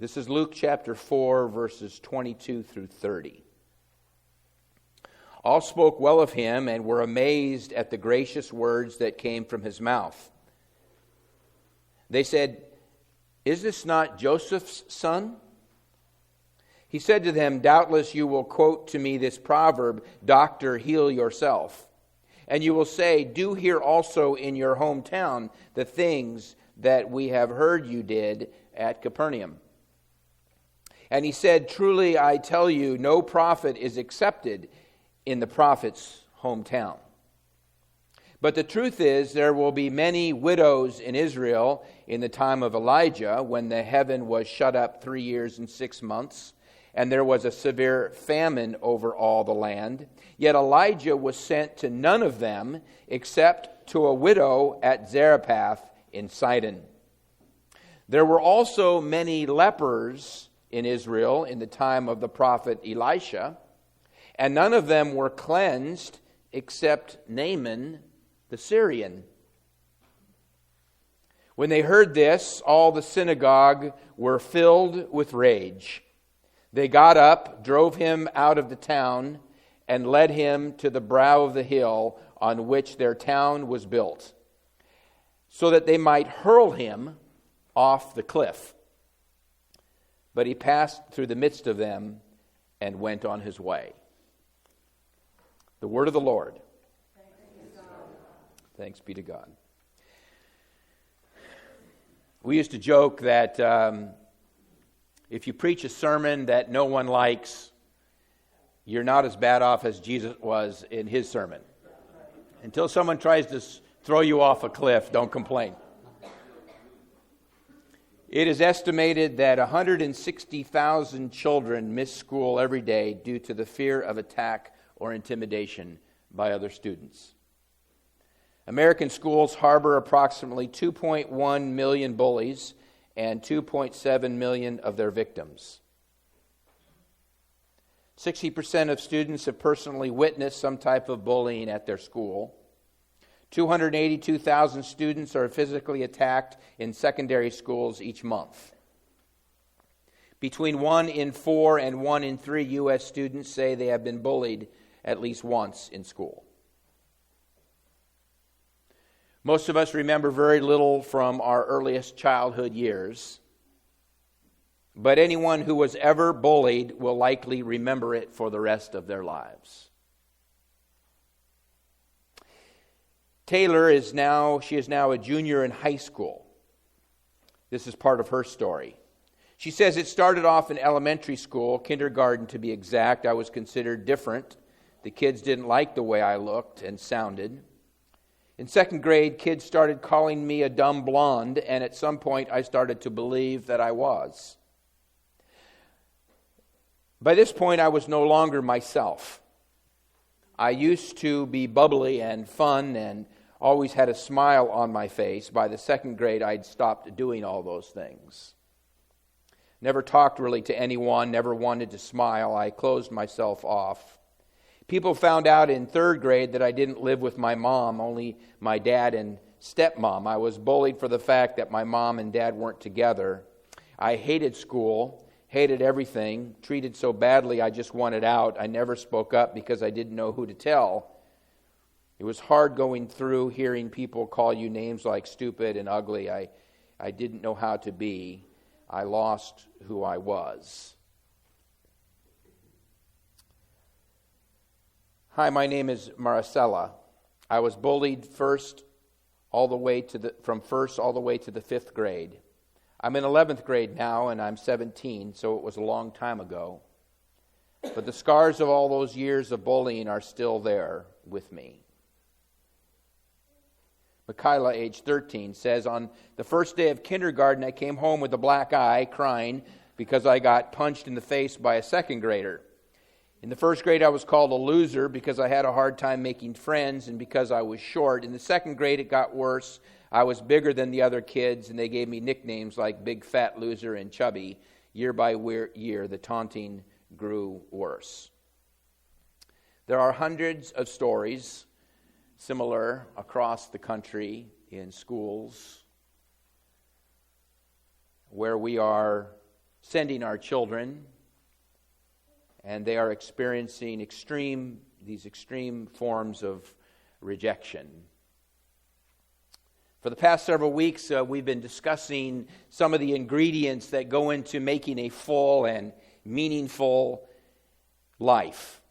This is Luke chapter 4, verses 22 through 30. All spoke well of him and were amazed at the gracious words that came from his mouth. They said, "Is this not Joseph's son?" He said to them, "Doubtless you will quote to me this proverb, 'Doctor, heal yourself.' And you will say, 'Do here also in your hometown the things that we have heard you did at Capernaum.' And he said, 'Truly I tell you, no prophet is accepted in the prophet's hometown. But the truth is, there will be many widows in Israel in the time of Elijah, when the heaven was shut up 3 years and 6 months, and there was a severe famine over all the land. Yet Elijah was sent to none of them, except to a widow at Zarephath in Sidon. There were also many lepers in Israel in the time of the prophet Elisha, and none of them were cleansed except Naaman the Syrian." When they heard this, all the synagogue were filled with rage. They got up, drove him out of the town, and led him to the brow of the hill on which their town was built, so that they might hurl him off the cliff. But he passed through the midst of them and went on his way. The word of the Lord. Thanks be to God. We used to joke that if you preach a sermon that no one likes, you're not as bad off as Jesus was in his sermon. Until someone tries to throw you off a cliff, don't complain. It is estimated that 160,000 children miss school every day due to the fear of attack or intimidation by other students. American schools harbor approximately 2.1 million bullies and 2.7 million of their victims. 60% of students have personally witnessed some type of bullying at their school. 282,000 students are physically attacked in secondary schools each month. Between 1 in 4 and 1 in 3 U.S. students say they have been bullied at least once in school. Most of us remember very little from our earliest childhood years, but anyone who was ever bullied will likely remember it for the rest of their lives. Taylor is now a junior in high school. This is part of her story. She says, "It started off in elementary school, kindergarten to be exact. I was considered different. The kids didn't like the way I looked and sounded. In second grade, kids started calling me a dumb blonde, and at some point I started to believe that I was. By this point, I was no longer myself. I used to be bubbly and fun and always had a smile on my face. By the second grade, I'd stopped doing all those things. Never talked really to anyone, never wanted to smile. I closed myself off. People found out in third grade that I didn't live with my mom, only my dad and stepmom. I was bullied for the fact that my mom and dad weren't together. I hated school, hated everything, treated so badly I just wanted out. I never spoke up because I didn't know who to tell. It was hard going through hearing people call you names like stupid and ugly. I didn't know how to be. I lost who I was." Hi, my name is Maricela. I was bullied from first all the way to the 5th grade. I'm in 11th grade now, and I'm 17, so it was a long time ago. But the scars of all those years of bullying are still there with me. Michaela, age 13, says, "On the first day of kindergarten, I came home with a black eye, crying because I got punched in the face by a second grader. In the first grade, I was called a loser because I had a hard time making friends and because I was short. In the second grade, it got worse. I was bigger than the other kids, and they gave me nicknames like Big Fat Loser and Chubby. Year by year, the taunting grew worse." There are hundreds of stories similar across the country in schools where we are sending our children, and they are experiencing these extreme forms of rejection. For the past several weeks, we've been discussing some of the ingredients that go into making a full and meaningful life.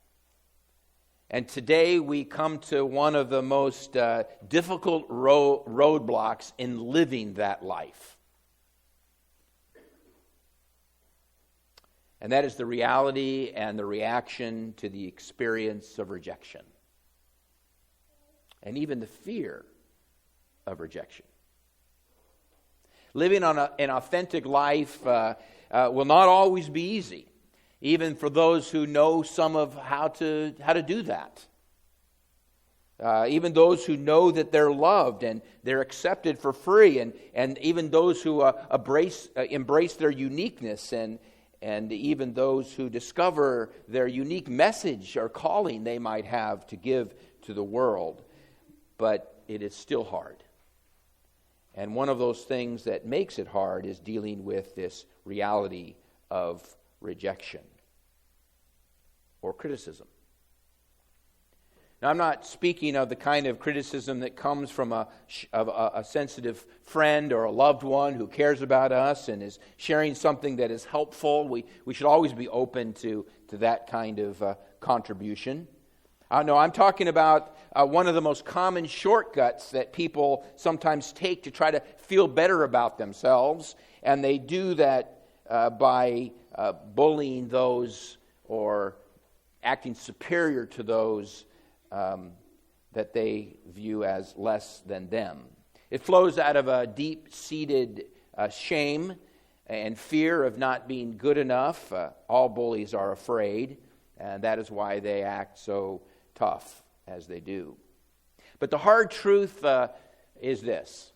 And today we come to one of the most difficult roadblocks in living that life. And that is the reality and the reaction to the experience of rejection. And even the fear of rejection. Living an authentic life will not always be easy, even for those who know some of how to do that. Even those who know that they're loved and they're accepted for free, and even those who embrace their uniqueness, and even those who discover their unique message or calling they might have to give to the world. But it is still hard. And one of those things that makes it hard is dealing with this reality of rejection or criticism. Now, I'm not speaking of the kind of criticism that comes from a sensitive friend or a loved one who cares about us and is sharing something that is helpful. We should always be open to that kind of contribution. No, I'm talking about one of the most common shortcuts that people sometimes take to try to feel better about themselves, and they do that by bullying those or acting superior to those that they view as less than them. It flows out of a deep-seated shame and fear of not being good enough. All bullies are afraid, and that is why they act so tough as they do. But the hard truth is this.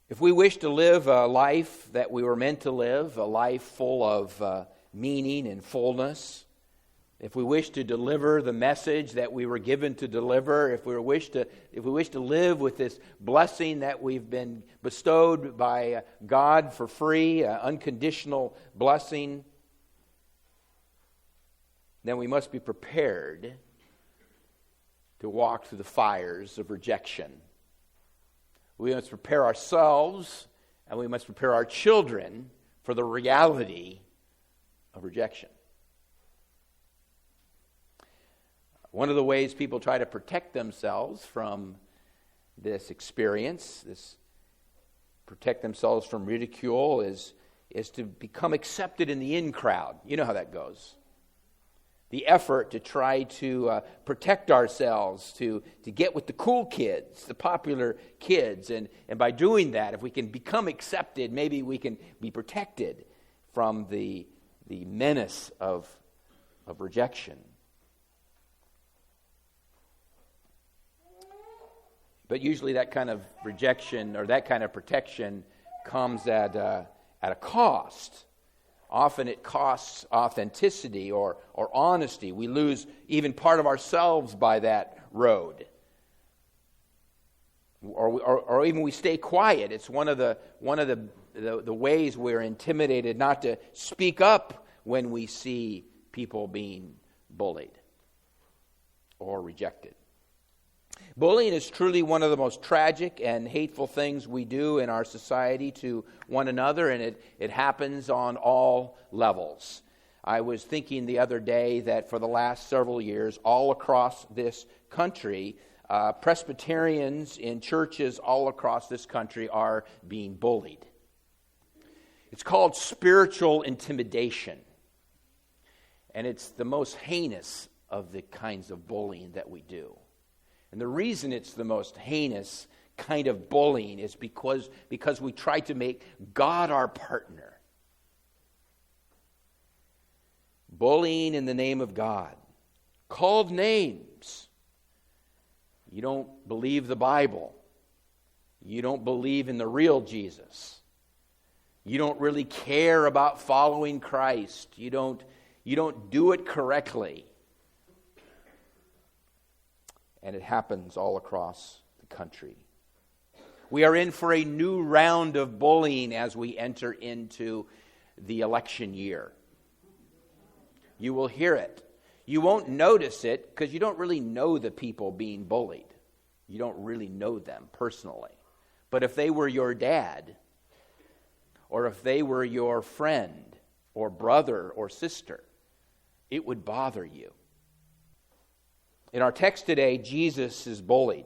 If we wish to live a life that we were meant to live, a life full of meaning and fullness, if we wish to deliver the message that we were given to deliver, if we wish to live with this blessing that we've been bestowed by God for free, unconditional blessing, then we must be prepared to walk through the fires of rejection. We must prepare ourselves, and we must prepare our children for the reality of rejection. One of the ways people try to protect themselves from this experience, protect themselves from ridicule, is to become accepted in the in crowd. You know how that goes. The effort to try to protect ourselves, to get with the cool kids, the popular kids. And by doing that, if we can become accepted, maybe we can be protected from the menace of rejection. But usually that kind of rejection or that kind of protection comes at a cost. Often it costs authenticity or honesty. We lose even part of ourselves by that road. Or even we stay quiet. It's one of the ways we're intimidated not to speak up when we see people being bullied or rejected. Bullying is truly one of the most tragic and hateful things we do in our society to one another, and it happens on all levels. I was thinking the other day that for the last several years, all across this country, Presbyterians in churches all across this country are being bullied. It's called spiritual intimidation, and it's the most heinous of the kinds of bullying that we do. And the reason it's the most heinous kind of bullying is because we try to make God our partner. Bullying in the name of God. Called names. You don't believe the Bible. You don't believe in the real Jesus. You don't really care about following Christ. You don't do it correctly. And it happens all across the country. We are in for a new round of bullying as we enter into the election year. You will hear it. You won't notice it because you don't really know the people being bullied. You don't really know them personally. But if they were your dad, or if they were your friend, or brother, or sister, it would bother you. In our text today, Jesus is bullied.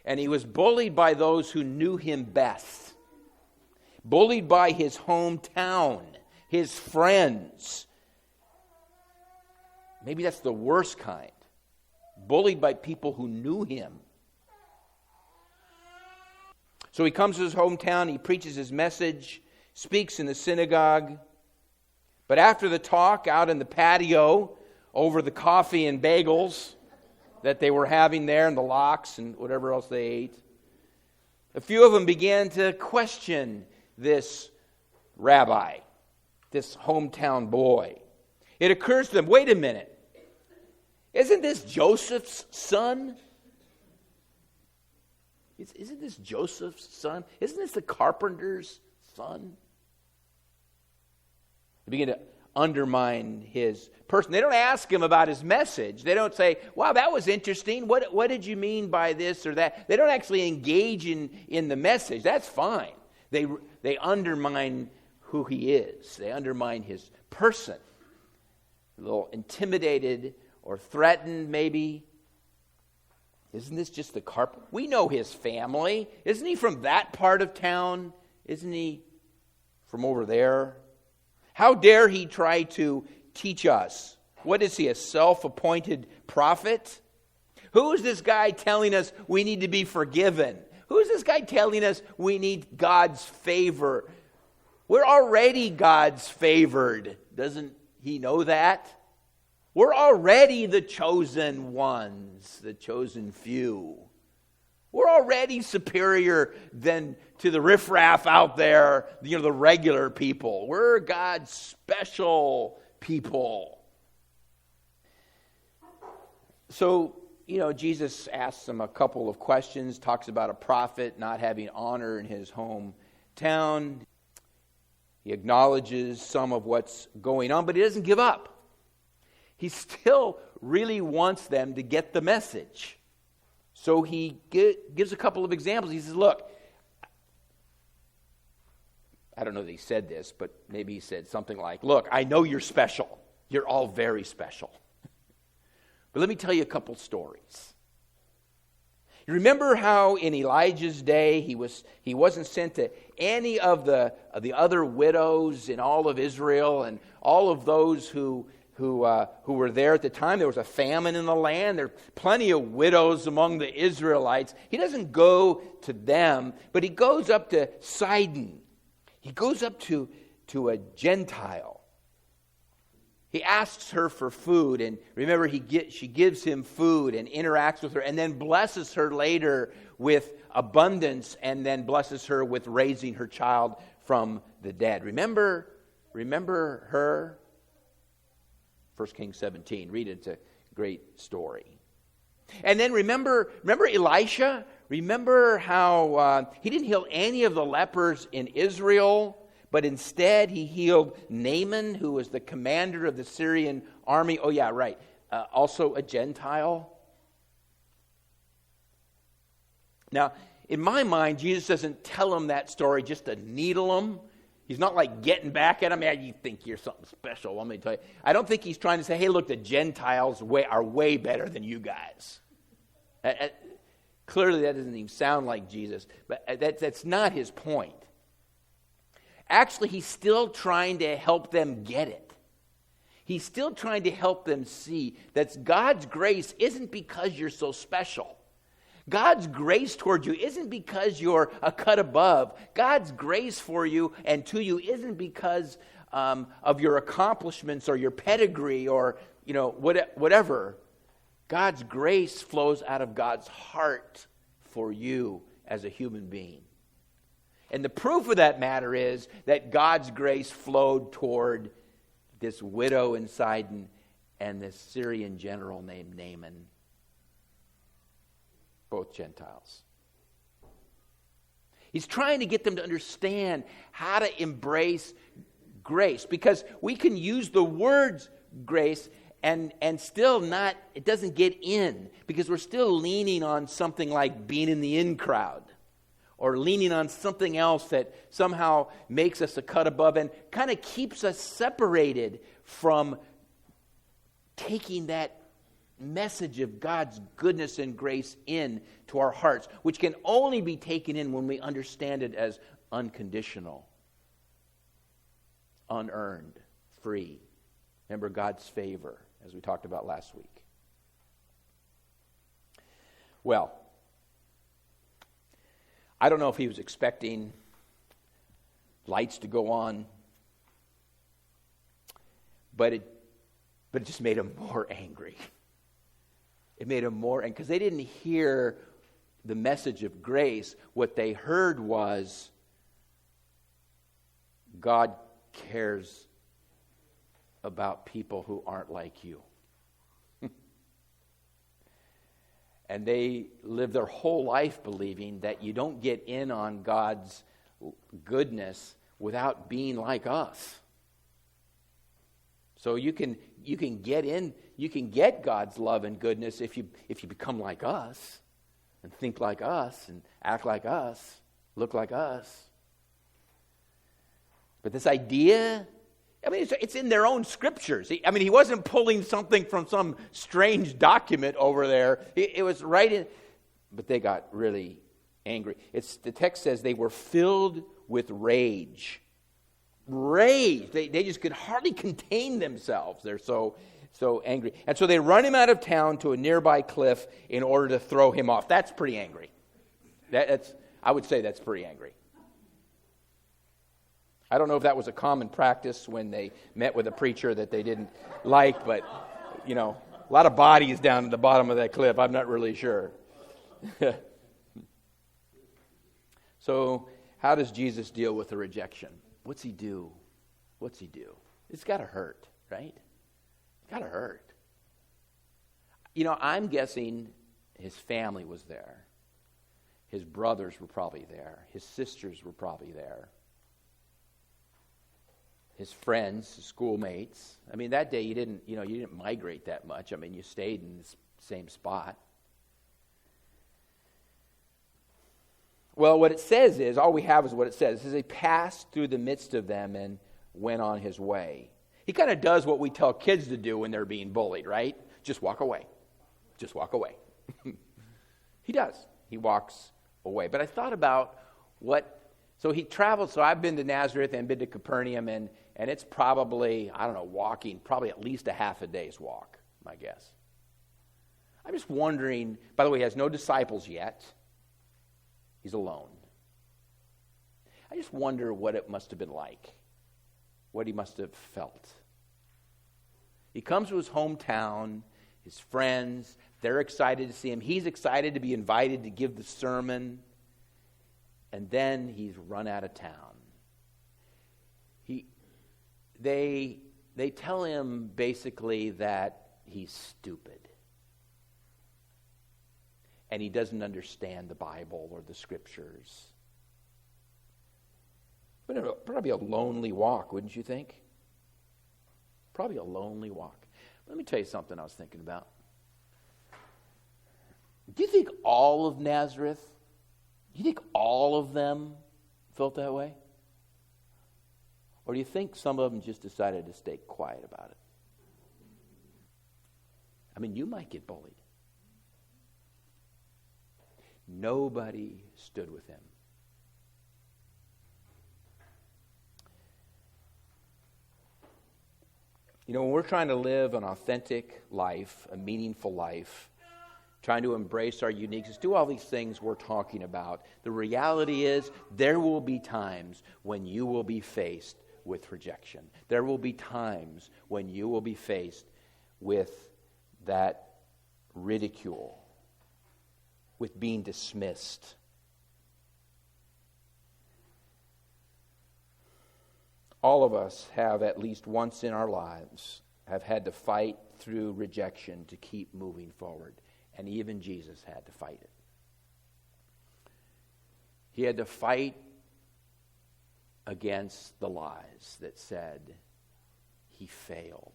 And he was bullied by those who knew him best. Bullied by his hometown, his friends. Maybe that's the worst kind. Bullied by people who knew him. So he comes to his hometown, he preaches his message, speaks in the synagogue. But after the talk out in the patio, over the coffee and bagels that they were having there, and the lox and whatever else they ate, a few of them began to question this rabbi, this hometown boy. It occurs to them, wait a minute, isn't this Joseph's son? Isn't this Joseph's son? Isn't this the carpenter's son? They begin to undermine his person. They don't ask him about his message. They don't say, wow, that was interesting. What did you mean by this or that? They don't actually engage in the message. That's fine. They undermine who he is. They undermine his person. A little intimidated or threatened maybe. Isn't this just the carpenter? We know his family. Isn't he from that part of town? Isn't he from over there? How dare he try to teach us? What is he, a self-appointed prophet? Who is this guy telling us we need to be forgiven? Who is this guy telling us we need God's favor? We're already God's favored. Doesn't he know that? We're already the chosen ones, the chosen few. We're already superior than to the riffraff out there, the regular people. We're God's special people. So, Jesus asks them a couple of questions, talks about a prophet not having honor in his hometown. He acknowledges some of what's going on, but he doesn't give up. He still really wants them to get the message. So he gives a couple of examples. He says, look, I don't know that he said this, but maybe he said something like, look, I know you're special. You're all very special. But let me tell you a couple stories. You remember how in Elijah's day he wasn't sent to any of the other widows in all of Israel and all of those who were there at the time. There was a famine in the land. There were plenty of widows among the Israelites. He doesn't go to them, but he goes up to Sidon. He goes up to a Gentile. He asks her for food, and remember, she gives him food and interacts with her, and then blesses her later with abundance, and then blesses her with raising her child from the dead. Remember her? 1 Kings 17. Read it. It's a great story. And then remember Elisha? Remember how he didn't heal any of the lepers in Israel, but instead he healed Naaman, who was the commander of the Syrian army. Oh yeah, right. Also a Gentile. Now, in my mind, Jesus doesn't tell him that story just to needle him. He's not like getting back at him. Man, you think you're something special. Let me tell you. I don't think he's trying to say, hey, look, the Gentiles are way better than you guys. Clearly, that doesn't even sound like Jesus. But that's not his point. Actually, he's still trying to help them get it. He's still trying to help them see that God's grace isn't because you're so special. God's grace toward you isn't because you're a cut above. God's grace for you and to you isn't because of your accomplishments or your pedigree or whatever. God's grace flows out of God's heart for you as a human being. And the proof of that matter is that God's grace flowed toward this widow in Sidon and this Syrian general named Naaman. Both Gentiles. He's trying to get them to understand how to embrace grace, because we can use the words grace and still not, it doesn't get in, because we're still leaning on something like being in the in crowd, or leaning on something else that somehow makes us a cut above and kind of keeps us separated from taking that message of God's goodness and grace in to our hearts, which can only be taken in when we understand it as unconditional, unearned, free. Remember, God's favor, as we talked about last week. Well, I don't know if he was expecting lights to go on, but it just made him more angry. It made him more angry, because they didn't hear the message of grace. What they heard was, God cares about people who aren't like you. And they live their whole life believing that you don't get in on God's goodness without being like us. So you can get in, you can get God's love and goodness if you become like us and think like us and act like us, look like us. But this idea, I mean, it's in their own scriptures. He wasn't pulling something from some strange document over there. It was right in, but they got really angry. The text says they were filled with rage. Rage. They just could hardly contain themselves. They're so angry. And so they run him out of town to a nearby cliff in order to throw him off. That's pretty angry. I would say that's pretty angry. I don't know if that was a common practice when they met with a preacher that they didn't like, but, a lot of bodies down at the bottom of that cliff. I'm not really sure. So, how does Jesus deal with the rejection? What's he do? It's got to hurt, right? It's got to hurt. I'm guessing his family was there. His brothers were probably there. His sisters were probably there. His friends, his schoolmates. That day you didn't migrate that much. You stayed in the same spot. Well, what it says is, all we have is what it says. It says he passed through the midst of them and went on his way. He kind of does what we tell kids to do when they're being bullied, right? Just walk away. Just walk away. He does. He walks away. But I thought about so he traveled, so I've been to Nazareth and been to Capernaum, and it's probably, walking, probably at least a half a day's walk, my guess. I'm just wondering, by the way, he has no disciples yet. He's alone. I just wonder what it must have been like, what he must have felt. He comes to his hometown, his friends, they're excited to see him. He's excited to be invited to give the sermon. And then he's run out of town. They tell him basically that he's stupid. And he doesn't understand the Bible or the scriptures. But probably a lonely walk, wouldn't you think? Probably a lonely walk. Let me tell you something I was thinking about. Do you think all of Nazareth, do you think all of them felt that way? Or do you think some of them just decided to stay quiet about it? You might get bullied. Nobody stood with him. When we're trying to live an authentic life, a meaningful life, trying to embrace our uniqueness, do all these things we're talking about, the reality is there will be times when you will be faced with rejection. There will be times when you will be faced with that ridicule, with being dismissed. All of us have at least once in our lives have had to fight through rejection to keep moving forward. And even Jesus had to fight it. He had to fight against the lies that said he failed.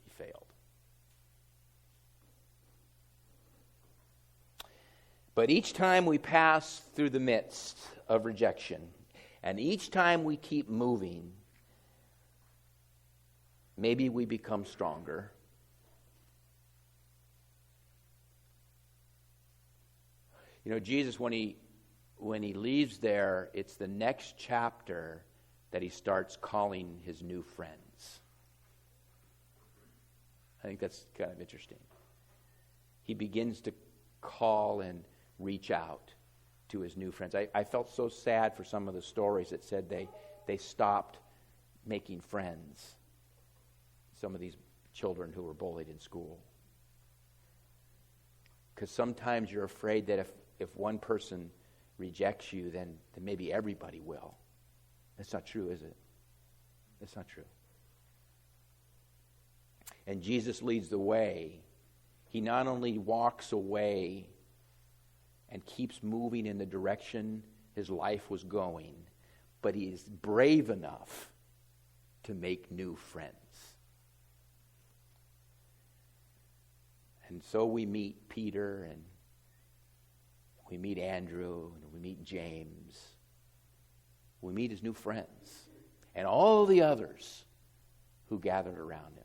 He failed. But each time we pass through the midst of rejection, and each time we keep moving, maybe we become stronger. You know, Jesus, when he leaves there, it's the next chapter that he starts calling his new friends. I think that's kind of interesting. He begins to call and reach out to his new friends. I felt so sad for some of the stories that said they stopped making friends. Some of these children who were bullied in school. Because sometimes you're afraid that if one person rejects you, then maybe everybody will. That's not true, is it? That's not true. And Jesus leads the way. He not only walks away and keeps moving in the direction his life was going, but he is brave enough to make new friends. And so we meet Peter, and we meet Andrew, and we meet James. We meet his new friends and all the others who gathered around him.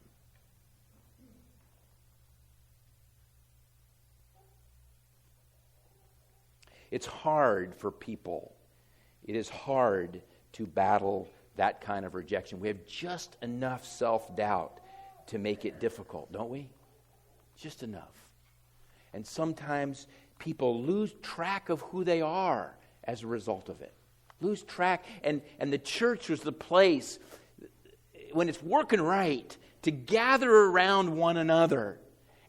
It's hard for people. It is hard to battle that kind of rejection. We have just enough self-doubt to make it difficult, don't we? Just enough. And sometimes people lose track of who they are as a result of it. Lose track. And the church was the place, when it's working right, to gather around one another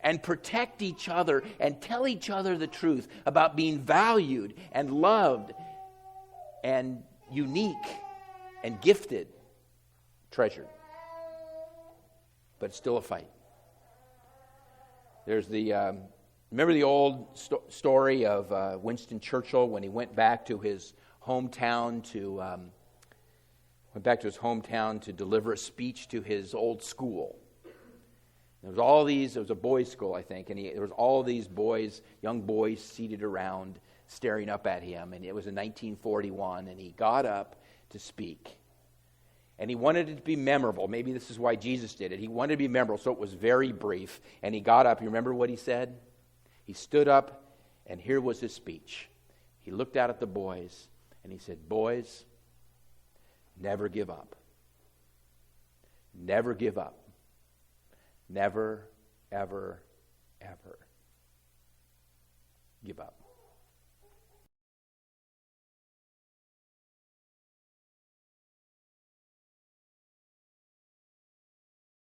and protect each other and tell each other the truth about being valued and loved and unique and gifted, treasured. But it's still a fight. There's remember the old story of Winston Churchill when he went back to his hometown to deliver a speech to his old school. It was a boys' school, I think, and there was all these boys, young boys, seated around, staring up at him. And it was in 1941, and he got up to speak. And he wanted it to be memorable. Maybe this is why Jesus did it. He wanted to be memorable, so it was very brief. And he got up. You remember what he said? He stood up, and here was his speech. He looked out at the boys, and he said, "Boys, never give up. Never give up. Never, ever, ever